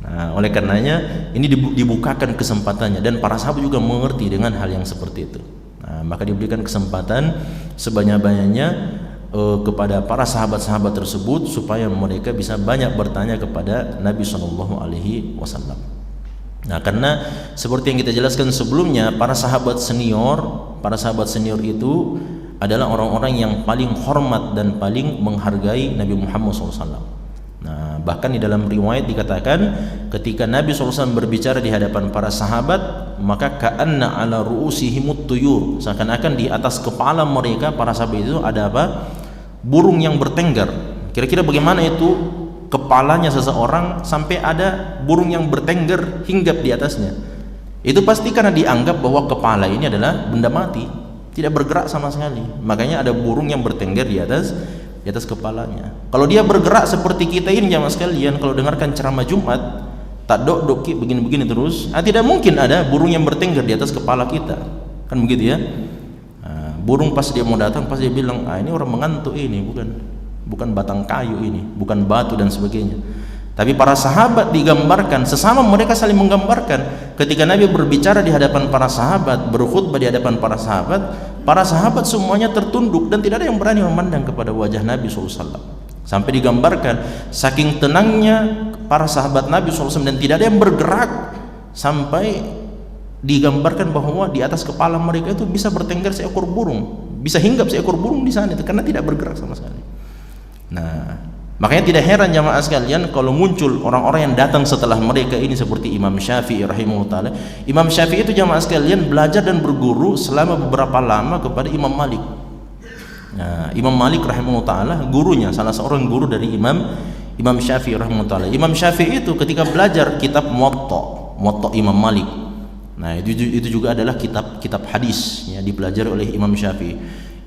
Nah, oleh karenanya ini dibukakan kesempatannya, dan para sahabat juga mengerti dengan hal yang seperti itu. Nah, maka diberikan kesempatan sebanyak-banyaknya kepada para sahabat-sahabat tersebut supaya mereka bisa banyak bertanya kepada Nabi SAW. Nah, karena seperti yang kita jelaskan sebelumnya, para sahabat senior itu adalah orang-orang yang paling hormat dan paling menghargai Nabi Muhammad SAW. Nah, bahkan di dalam riwayat dikatakan ketika Nabi SAW berbicara di hadapan para sahabat, maka ka'anna ala ru'usihimut tuyur, seakan-akan di atas kepala mereka para sahabat itu ada apa? Burung yang bertengger. Kira-kira bagaimana itu kepalanya seseorang sampai ada burung yang bertengger hinggap di atasnya? Itu pasti karena dianggap bahwa kepala ini adalah benda mati, tidak bergerak sama sekali. Makanya ada burung yang bertengger di atas kepalanya. Kalau dia bergerak seperti kita ini jamaah sekalian, kalau dengarkan ceramah Jumat, tak dok begini-begini terus, tidak mungkin ada burung yang bertengger di atas kepala kita. Kan begitu ya? Burung pas dia mau datang, pas dia bilang, ini orang mengantuk ini, bukan batang kayu ini, bukan batu dan sebagainya. Tapi para sahabat digambarkan, sesama mereka saling menggambarkan. Ketika Nabi berbicara di hadapan para sahabat, berkhutbah di hadapan para sahabat semuanya tertunduk dan tidak ada yang berani memandang kepada wajah Nabi SAW. Sampai digambarkan, saking tenangnya para sahabat Nabi SAW dan tidak ada yang bergerak, sampai digambarkan bahwa di atas kepala mereka itu bisa bertengger seekor burung, bisa hinggap seekor burung di sana itu, karena tidak bergerak sama sekali. Nah, makanya tidak heran jamaah sekalian kalau muncul orang-orang yang datang setelah mereka ini seperti Imam Syafi'i rahimahullah taala. Imam Syafi'i itu jamaah sekalian belajar dan berguru selama beberapa lama kepada Imam Malik. Nah, Imam Malik rahimahullah taala gurunya, salah seorang guru dari Imam Syafi'i rahimahullah taala. Imam Syafi'i itu ketika belajar kitab Muwatta Imam Malik. Nah, itu juga adalah kitab hadis ya, dipelajari oleh Imam Syafi'i.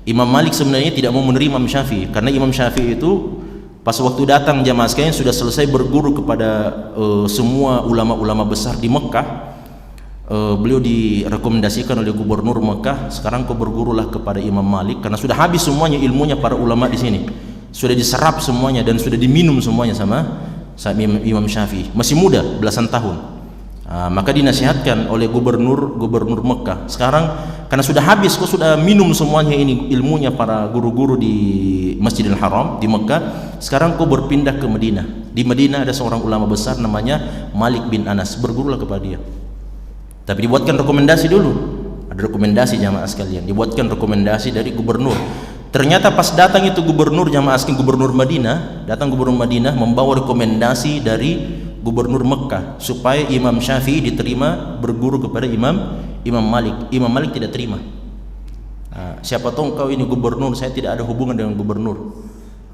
Imam Malik sebenarnya tidak mau menerima Imam Syafi'i, karena Imam Syafi'i itu pas waktu datang jamaah sekalian sudah selesai berguru kepada semua ulama-ulama besar di Mekah. Beliau direkomendasikan oleh gubernur Mekah, sekarang kau bergurulah kepada Imam Malik, karena sudah habis semuanya ilmunya para ulama di sini, sudah diserap semuanya dan sudah diminum semuanya sama Imam Syafi'i. Masih muda, belasan tahun. Maka dinasihatkan oleh gubernur Mekah, sekarang karena sudah habis, kau sudah minum semuanya ini ilmunya para guru-guru di Masjidil Haram di Mekah, sekarang kau berpindah ke Madinah. Di Madinah ada seorang ulama besar namanya Malik bin Anas, bergurulah kepada dia. Tapi dibuatkan rekomendasi dulu, ada rekomendasi jamaah sekalian, dibuatkan rekomendasi dari gubernur. Ternyata pas datang itu gubernur jamaah sekalian, gubernur Madinah membawa rekomendasi dari gubernur Mekah supaya Imam Syafi'i diterima berguru kepada Imam Malik. Imam Malik tidak terima. Siapa tahu engkau ini gubernur, saya tidak ada hubungan dengan gubernur.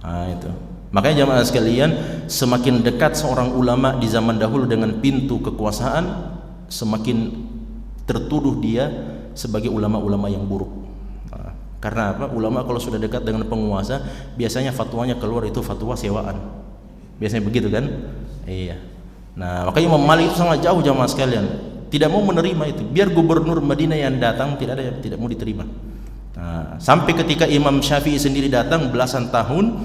Itu. Makanya jamaah sekalian, semakin dekat seorang ulama di zaman dahulu dengan pintu kekuasaan, semakin tertuduh dia sebagai ulama-ulama yang buruk. Karena apa? Ulama kalau sudah dekat dengan penguasa, biasanya fatwanya keluar itu fatwa sewaan. Biasanya begitu kan? Iya. Nah, makanya Imam Malik itu sangat jauh jamaah sekalian, tidak mau menerima itu. Biar gubernur Madinah yang datang tidak mau diterima. Sampai ketika Imam Syafi'i sendiri datang belasan tahun,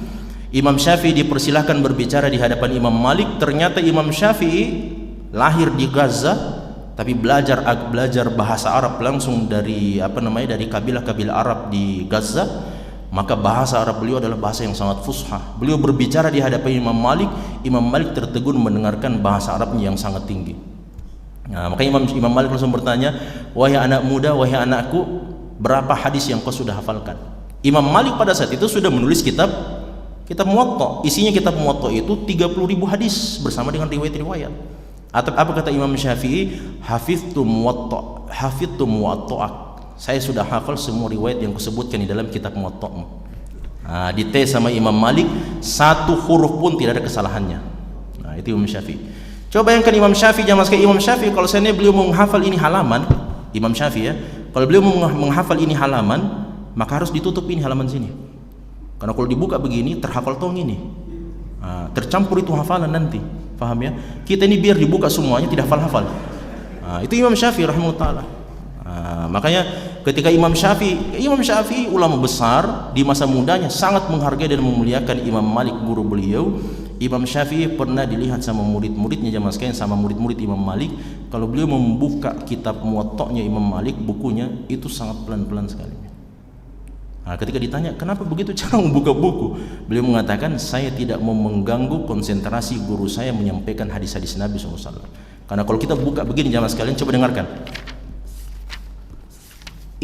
Imam Syafi'i dipersilahkan berbicara di hadapan Imam Malik. Ternyata Imam Syafi'i lahir di Gaza, tapi belajar bahasa Arab langsung dari dari kabilah-kabilah Arab di Gaza. Maka bahasa Arab beliau adalah bahasa yang sangat fusha. Beliau berbicara di hadapan Imam Malik tertegun mendengarkan bahasa Arabnya yang sangat tinggi. Maka Imam Malik langsung bertanya, wahai anak muda, wahai anakku, berapa hadis yang kau sudah hafalkan? Imam Malik pada saat itu sudah menulis kitab Muwatta. Isinya kitab Muwatta itu 30.000 hadis bersama dengan riwayat-riwayat. Atau apa kata Imam Syafi'i? Hafiztu Muwatta. Saya sudah hafal semua riwayat yang kusebutkan di dalam kitab Muwatta. Dites sama Imam Malik, satu huruf pun tidak ada kesalahannya. Itu Imam Syafi'i. Coba bayangkan Imam Syafi'i, jamaah sekalian, Imam Syafi'i kalau seandainya beliau menghafal ini halaman, Imam Syafi'i ya, kalau beliau menghafal ini halaman, maka harus ditutup ini halaman sini. Karena kalau dibuka begini, terhafal tong ini. Tercampur itu hafalan nanti. Paham ya? Kita ini biar dibuka semuanya tidak hafal-hafal. Itu Imam Syafi'i rahimahullah ta'ala. Makanya ketika Imam Syafi'i ulama besar di masa mudanya sangat menghargai dan memuliakan Imam Malik guru beliau. Imam Syafi'i pernah dilihat sama murid-muridnya jamaah sekalian, sama murid-murid Imam Malik, kalau beliau membuka kitab Muwatta'nya Imam Malik, bukunya itu sangat pelan-pelan sekali. Ketika ditanya kenapa begitu cara membuka buku, beliau mengatakan, saya tidak mau mengganggu konsentrasi guru saya menyampaikan hadis-hadis Nabi SAW. Karena kalau kita buka begini jamaah sekalian, coba dengarkan.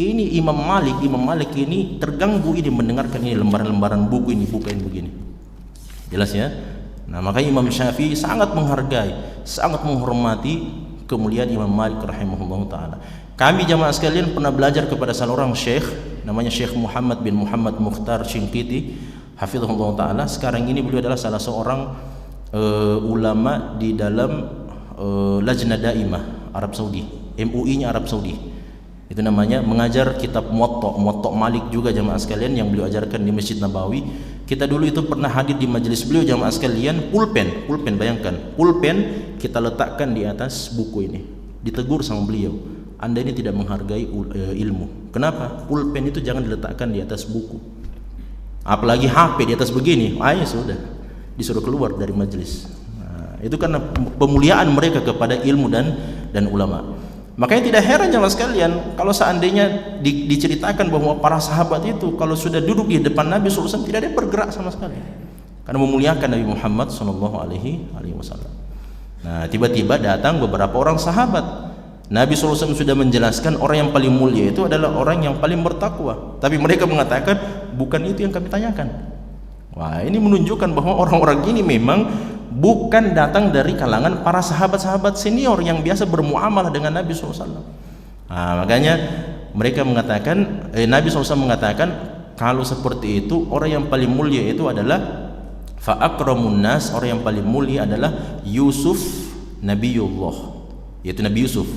Ini Imam Malik ini terganggu ini mendengarkan ini lembaran-lembaran buku ini, bukain begini. Jelas ya? Nah, makanya Imam Syafi'i sangat menghargai, sangat menghormati kemuliaan Imam Malik rahimahullah ta'ala. Kami jamaah sekalian pernah belajar kepada salah orang syekh, namanya Syekh Muhammad bin Muhammad Mukhtar Shinqiti hafizahullah ta'ala. Sekarang ini beliau adalah salah seorang ulama di dalam Lajnah Daimah Arab Saudi, MUI-nya Arab Saudi. Itu namanya mengajar kitab Muwatta Malik juga jamaah sekalian yang beliau ajarkan di Masjid Nabawi. Kita dulu itu pernah hadir di majelis beliau jamaah sekalian, pulpen bayangkan, pulpen kita letakkan di atas buku ini. Ditegur sama beliau, Anda ini tidak menghargai ilmu. Kenapa? Pulpen itu jangan diletakkan di atas buku. Apalagi HP di atas begini. Ya sudah, disuruh keluar dari majelis. Itu karena pemuliaan mereka kepada ilmu dan ulama. Makanya tidak heran jamaah sekalian kalau seandainya diceritakan bahwa para sahabat itu kalau sudah duduk di depan Nabi SAW tidak ada yang bergerak sama sekali, karena memuliakan Nabi Muhammad SAW. Nah, tiba-tiba datang beberapa orang sahabat. Nabi SAW sudah menjelaskan orang yang paling mulia itu adalah orang yang paling bertakwa, tapi mereka mengatakan bukan itu yang kami tanyakan. Wah, ini menunjukkan bahwa orang-orang ini memang bukan datang dari kalangan para sahabat-sahabat senior yang biasa bermuamalah dengan Nabi SAW. Makanya mereka mengatakan, Nabi SAW mengatakan, kalau seperti itu orang yang paling mulia itu adalah fa'akramun nas, orang yang paling mulia adalah Yusuf Nabiullah, yaitu Nabi Yusuf,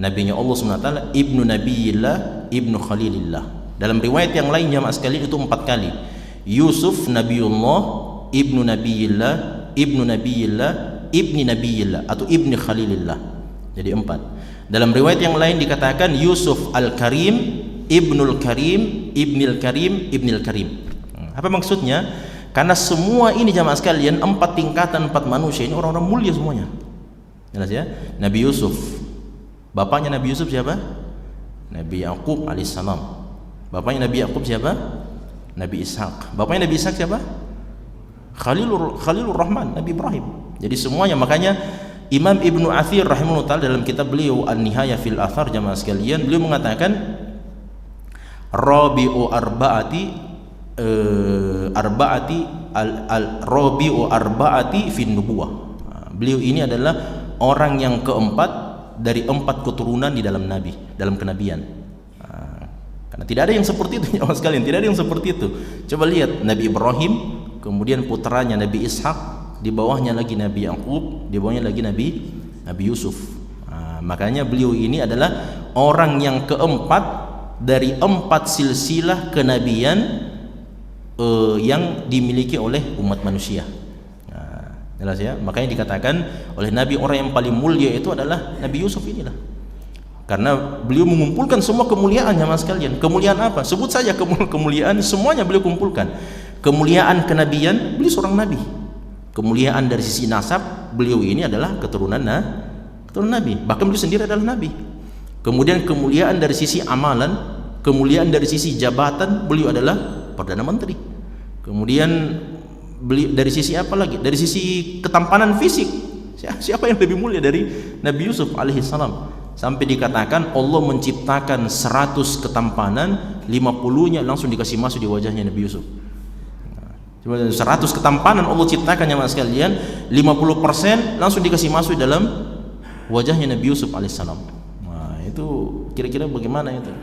nabinya Allah SWT, ibnu Nabiyillah, ibnu Khalilillah. Dalam riwayat yang lain jamaah sekalian itu 4 kali, Yusuf Nabiullah, ibnu Nabiyillah, ibnu Nabiyillah, ibni Nabiyillah, atau ibni Khalilillah. Jadi 4. Dalam riwayat yang lain dikatakan Yusuf Al-Karim, Ibnul Karim, Ibnil Karim, Ibnil Karim. Apa maksudnya? Karena semua ini jamaah sekalian 4 tingkatan 4 manusia ini orang-orang mulia semuanya. Jelas ya? Nabi Yusuf. Bapaknya Nabi Yusuf siapa? Nabi Yaqub alaihissalam. Bapaknya Nabi Yaqub siapa? Nabi Ishaq. Bapaknya Nabi Ishaq siapa? Khalilur Rahman, Nabi Ibrahim. Jadi semuanya, makanya Imam Ibnu Athir rahimahullah ta'ala dalam kitab beliau An-Nihayah fil Athar, jamaah sekalian, beliau mengatakan Rabi'u arba'ati fin nubuwah. Beliau ini adalah orang yang keempat dari 4 keturunan di dalam nabi, dalam kenabian. Karena tidak ada yang seperti itu jamaah sekalian, tidak ada yang seperti itu. Coba lihat Nabi Ibrahim, kemudian putranya Nabi Ishaq, di bawahnya lagi Nabi Yaqub, di bawahnya lagi Nabi Yusuf. Makanya beliau ini adalah orang yang keempat dari 4 silsilah kenabian yang dimiliki oleh umat manusia. Jelas ya? Makanya dikatakan oleh Nabi orang yang paling mulia itu adalah Nabi Yusuf inilah. Karena beliau mengumpulkan semua kemuliaannya mas sekalian. Kemuliaan apa? Sebut saja kemuliaan, semuanya beliau kumpulkan. Kemuliaan kenabian, beliau seorang nabi. Kemuliaan dari sisi nasab, beliau ini adalah keturunan nabi. Bahkan beliau sendiri adalah nabi. Kemudian kemuliaan dari sisi amalan, kemuliaan dari sisi jabatan, beliau adalah perdana menteri. Kemudian beliau dari sisi apa lagi? Dari sisi ketampanan fisik, siapa yang lebih mulia dari Nabi Yusuf alaihissalam? Sampai dikatakan Allah menciptakan 100 ketampanan, 50-nya langsung dikasih masuk di wajahnya Nabi Yusuf. 100 ketampanan Allah ciptakannya mas sekalian, 50% langsung dikasih masuk dalam wajahnya Nabi Yusuf alaihissalam. Nah, itu kira-kira bagaimana itu?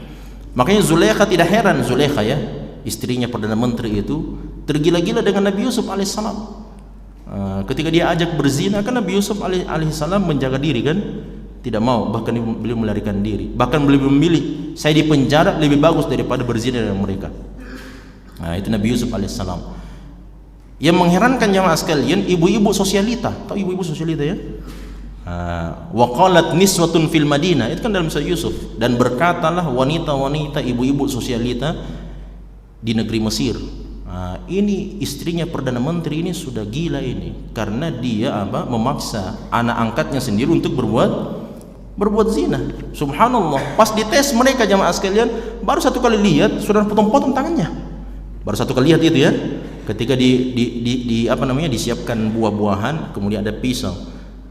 Makanya Zulaikha tidak heran, Zulaikha ya, istrinya perdana menteri itu tergila-gila dengan Nabi Yusuf alaihissalam. Ketika dia ajak berzina, kan Nabi Yusuf alaihissalam menjaga diri kan, tidak mau, bahkan beliau melarikan diri, bahkan beliau memilih saya di penjara lebih bagus daripada berzina dengan mereka. Nah, itu Nabi Yusuf alaihissalam. Yang mengherankan jamaah sekalian, ibu-ibu sosialita, tahu ibu-ibu sosialita ya? Wa qalat niswatun fil Madinah, itu kan dalam surah Yusuf, dan berkatalah wanita-wanita ibu-ibu sosialita di negeri Mesir. Ini istrinya perdana menteri ini sudah gila ini, karena dia memaksa anak angkatnya sendiri untuk berbuat zina. Subhanallah, pas dites mereka jamaah sekalian, baru satu kali lihat sudah potong-potong tangannya. Baru satu kali lihat itu ya. Ketika disiapkan buah-buahan, kemudian ada pisau.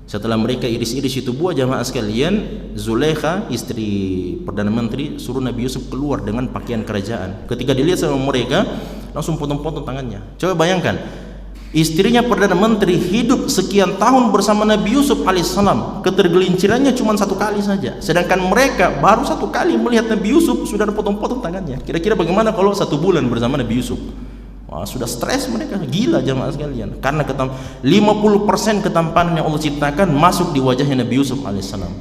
Setelah mereka iris-iris itu buah jamaah sekalian, Zulaikha istri perdana menteri suruh Nabi Yusuf keluar dengan pakaian kerajaan. Ketika dilihat sama mereka, langsung potong-potong tangannya. Coba bayangkan, istrinya perdana menteri hidup sekian tahun bersama Nabi Yusuf alaihissalam, ketergelincirannya cuma 1 kali saja, sedangkan mereka baru 1 kali melihat Nabi Yusuf sudah potong-potong tangannya. Kira-kira bagaimana kalau 1 bulan bersama Nabi Yusuf? Sudah stres mereka, gila jamaah sekalian, karena 50% ketampanan yang Allah ciptakan masuk di wajahnya Nabi Yusuf alaihissalam.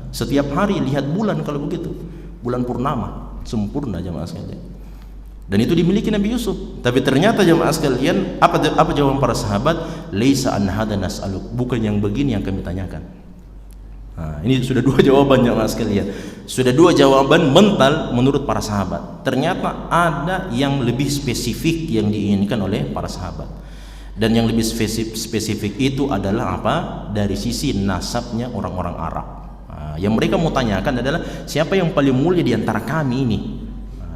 Setiap hari lihat bulan, kalau begitu bulan purnama sempurna jamaah sekalian, dan itu dimiliki Nabi Yusuf. Tapi ternyata jamaah sekalian, apa jawaban para sahabat? Laisa an hada nas'aluk, bukan yang begini yang kami tanyakan. Ini sudah 2 jawaban jamaah sekalian, sudah 2 jawaban mental menurut para sahabat. Ternyata ada yang lebih spesifik yang diinginkan oleh para sahabat, dan yang lebih spesifik itu adalah apa? Dari sisi nasabnya orang-orang Arab. Yang mereka mau tanyakan adalah siapa yang paling mulia di antara kami ini.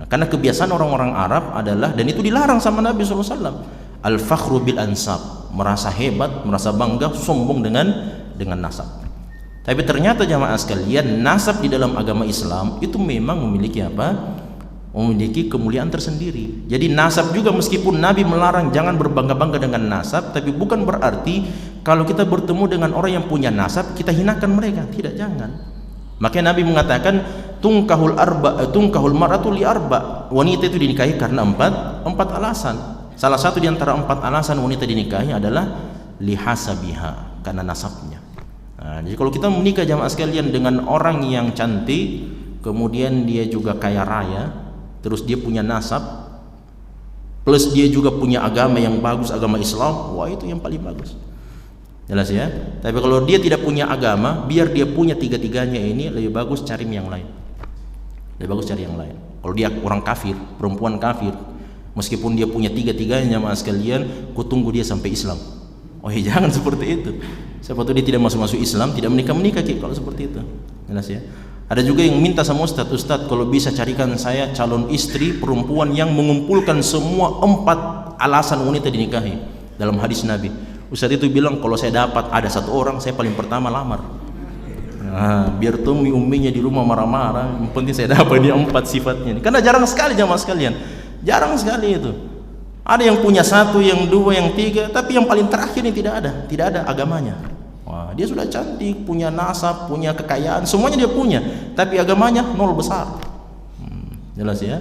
Karena kebiasaan orang-orang Arab adalah, dan itu dilarang sama Nabi SAW, al-fakhru bil ansab, merasa hebat, merasa bangga, sombong dengan nasab. Tapi ternyata jamaah sekalian, nasab di dalam agama Islam itu memang memiliki apa? Memiliki kemuliaan tersendiri. Jadi nasab juga, meskipun Nabi melarang jangan berbangga-bangga dengan nasab, tapi bukan berarti kalau kita bertemu dengan orang yang punya nasab kita hinakan mereka, tidak, jangan. Makanya Nabi mengatakan tungkahul mar'atu li arba, wanita itu dinikahi karena 4 alasan. Salah satu di antara 4 alasan wanita dinikahi adalah lihasabiha, karena nasabnya. Jadi kalau kita menikah jamaah sekalian dengan orang yang cantik, kemudian dia juga kaya raya, terus dia punya nasab, plus dia juga punya agama yang bagus, agama Islam, wah itu yang paling bagus. Jelas ya? Tapi kalau dia tidak punya agama, biar dia punya 3-tiganya ini, lebih bagus cari yang lain. Lebih bagus cari yang lain. Kalau dia orang kafir, perempuan kafir, meskipun dia punya 3-tiganya jamaah sekalian, ku tunggu dia sampai Islam. Oh ya jangan seperti itu. Siapa tahu dia tidak masuk Islam, tidak menikah kalau seperti itu. Jelas ya. Ada juga yang minta sama Ustaz, kalau bisa carikan saya calon istri perempuan yang mengumpulkan semua 4 alasan wanita dinikahi dalam hadis Nabi. Ustaz itu bilang kalau saya dapat ada 1 orang, saya paling pertama lamar. Nah, biar tuh umminya di rumah marah-marah, yang penting saya dapat dia 4 sifatnya. Karena jarang sekali jamaah sekalian, jarang sekali itu. Ada yang punya 1, yang 2, yang 3, tapi yang paling terakhir ini tidak ada agamanya. Wah, dia sudah cantik, punya nasab, punya kekayaan, semuanya dia punya, tapi agamanya 0 besar. Jelas ya.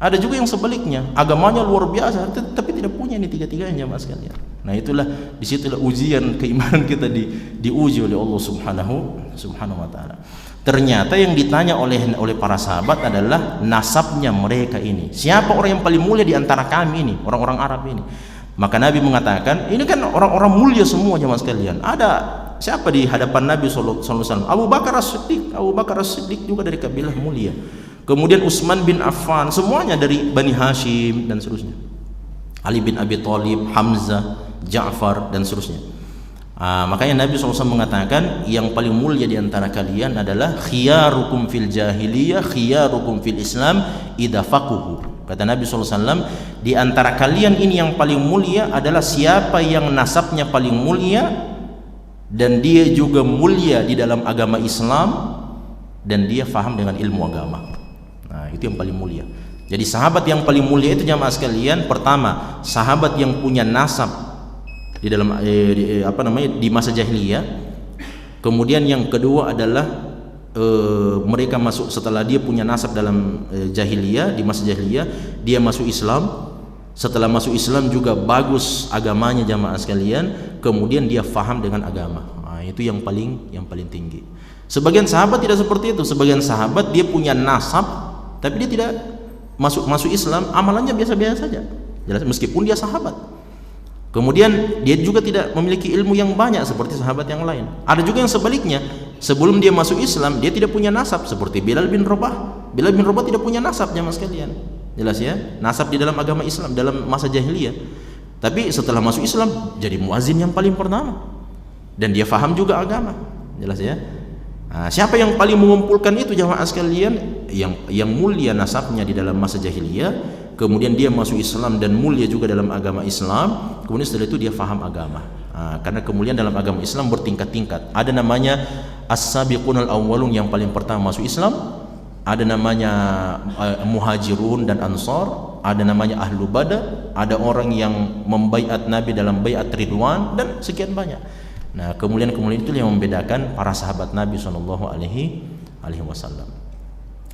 Ada juga yang sebaliknya, agamanya luar biasa, tapi tidak punya ini 3-tiganya jamaah sekalian. Nah itulah, disitulah ujian keimanan kita diuji oleh Allah Subhanahu wa Ta'ala. Ternyata yang ditanya oleh para sahabat adalah nasabnya mereka ini. Siapa orang yang paling mulia di antara kami ini, orang-orang Arab ini? Maka Nabi mengatakan, ini kan orang-orang mulia semua jemaah sekalian. Ada siapa di hadapan Nabi sallallahu alaihi wasallam? Abu Bakar As-Siddiq juga dari kabilah mulia. Kemudian Utsman bin Affan, semuanya dari Bani Hashim dan seterusnya. Ali bin Abi Thalib, Hamzah, Ja'far dan seterusnya. Makanya Nabi SAW mengatakan yang paling mulia di antara kalian adalah khiyarukum fil jahiliyah, khiyarukum fil Islam idza faquhu. Kata Nabi SAW, di antara kalian ini yang paling mulia adalah siapa yang nasabnya paling mulia dan dia juga mulia di dalam agama Islam dan dia faham dengan ilmu agama. Nah, itu yang paling mulia. Jadi sahabat yang paling mulia itu jamaah sekalian, pertama, sahabat yang punya nasab di dalam di masa jahiliyah. Kemudian yang kedua adalah mereka masuk setelah dia punya nasab dalam jahiliyah, di masa jahiliyah dia masuk Islam. Setelah masuk Islam juga bagus agamanya jamaah sekalian, kemudian dia faham dengan agama. Nah, itu yang paling tinggi. Sebagian sahabat tidak seperti itu. Sebagian sahabat dia punya nasab tapi dia tidak masuk Islam, amalannya biasa-biasa saja. Jelas, meskipun dia sahabat. Kemudian dia juga tidak memiliki ilmu yang banyak seperti sahabat yang lain. Ada juga yang sebaliknya, sebelum dia masuk Islam dia tidak punya nasab seperti Bilal bin Rabah. Bilal bin Rabah tidak punya nasab jamaah sekalian. Jelas ya, nasab di dalam agama Islam dalam masa jahiliyah. Tapi setelah masuk Islam jadi muazin yang paling pertama. Dan dia faham juga agama. Jelas ya. Nah, siapa yang paling mengumpulkan itu jamaah sekalian? Yang mulia nasabnya di dalam masa jahiliyah, kemudian dia masuk Islam dan mulia juga dalam agama Islam, kemudian setelah itu dia faham agama. Karena kemuliaan dalam agama Islam bertingkat-tingkat. Ada namanya as-sabiqunal awwalun, yang paling pertama masuk Islam. Ada namanya muhajirun dan ansar. Ada namanya ahlu badar. Ada orang yang membaiat Nabi dalam baiat ridwan, dan sekian banyak. Nah, kemuliaan itu yang membedakan para sahabat Nabi sallallahu alaihi wasallam.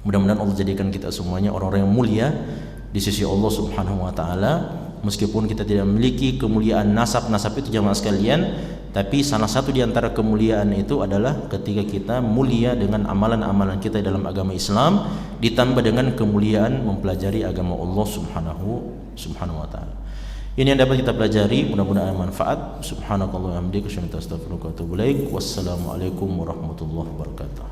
Mudah-mudahan Allah jadikan kita semuanya orang-orang yang mulia di sisi Allah Subhanahu wa taala, meskipun kita tidak memiliki kemuliaan nasab itu jamaah sekalian, tapi salah satu di antara kemuliaan itu adalah ketika kita mulia dengan amalan-amalan kita dalam agama Islam, ditambah dengan kemuliaan mempelajari agama Allah Subhanahu wa taala. Ini yang dapat kita pelajari, mudah-mudahan manfaat. Subhanakallah wa bihamdika, asyhadu an la ilaha illa anta, astaghfiruka wa atubu ilaik. Wassalamualaikum warahmatullahi wabarakatuh.